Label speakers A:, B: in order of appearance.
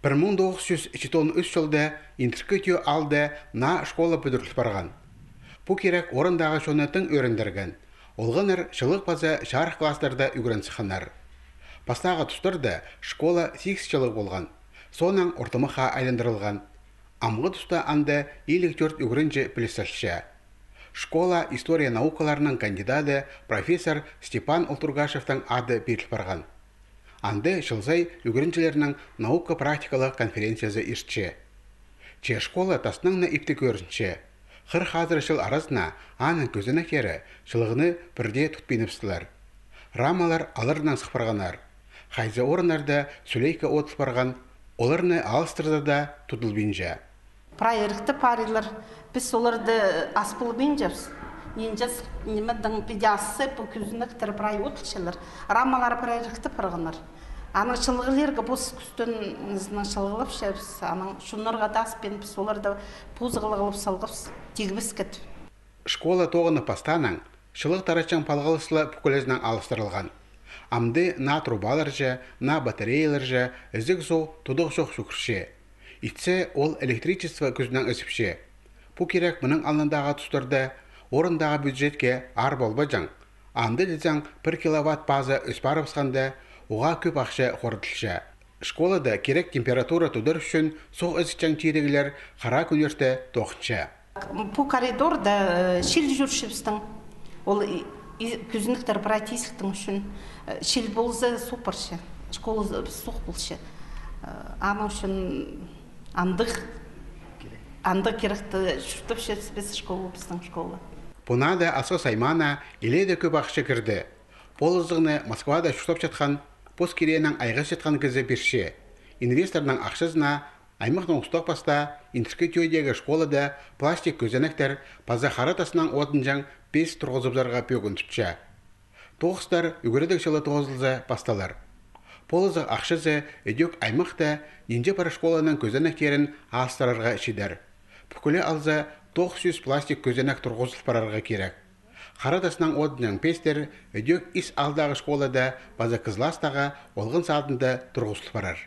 A: 1923 жылда интеркетио алды на школа бүдіріліп барған. Бұ керек орындағы шонатын өріндерген. Олғаныр шылық база жарық класстарда үгірінсіханар. Пастағы тұстырды школа 8 жылық болған. Сонан ортымыға айландырылған. Амғы тұста анды 54 үгірінжі білісілші. Школа история наукаларының кандидаты профессор Степан Олтургашевтың ады беріліп барған. Анды шылзай үгірінчілерінің наука-практикалық конференциясы ешче. Че школа тасыныңна ипті көрінче. Хыр хазыр шыл арасына анын көзіні кері шылығыны бірде тұтпейніпсілер. Рамалар алырынан сықпарғанар. Хайзы орынарда сүлейкі отып барған, оларны алыстырды да тұтылбейнже.
B: Проекті парилар, біз оларды аспыл бейнжепс. Енжес немедің педиасы бұл күзініктір прай отылшылар. Рамалар проекті парғанар. Аның шылғылерге бұс күстін шылғылып шепс. Аның шунларға даспен біз оларды пузғылығылып салғыпс, тегібіс кет.
A: Школа тоғыны пастаның шылық тарачан палғылысылы бүкілезінен алыстырылған. Амды на трубалар же, на батареялар же, үзік зо тұдық жоқ шүкірше. Итсе ол электричество күзінен өсіпше. Бұ керек мұның алындағы тұстырды орындағы бюджетке ар болба жаң. Анды дезің 1 киловатт база өс барыпсқанды оға көп ақша қорытылшы. Школада керек температура тұдыр үшін соқ өсікчен тирегілер қара күнерді тоқыншы.
B: Бұ коридорда шел жүршіпстің. Ол күзініктер братисіктің үшін шел болзы супыршы. Школа соқ болшы. Аның үшін андық керекті жүртіп шетспес школа біздің школа.
A: Бұнада асық саймана еледі көп ақшы кірді. Бұл ұзығыны Москвада жүртіп жатқан пос керенің айға жетқан кезі берше. Инвесторның ақшызына аймақтың ұстық баста интеркетиодегі школада пластик көзенектер паза харатасынан отынжан 5 тұрғызыбзарға пөгін түтші. Тоғыстар үгірідік жылы тоғызылзы басталар. Полызы ақшызы өдек аймақта енже пара школаның көзенектерін астырарға шидер. Бүкілі алзы 900 пластик көзенек тұрғызылып барарға керек. Харатасынан отынжан пестер өдек ис алдағы школада база қызластаға олғын садында тұрғызылып барар.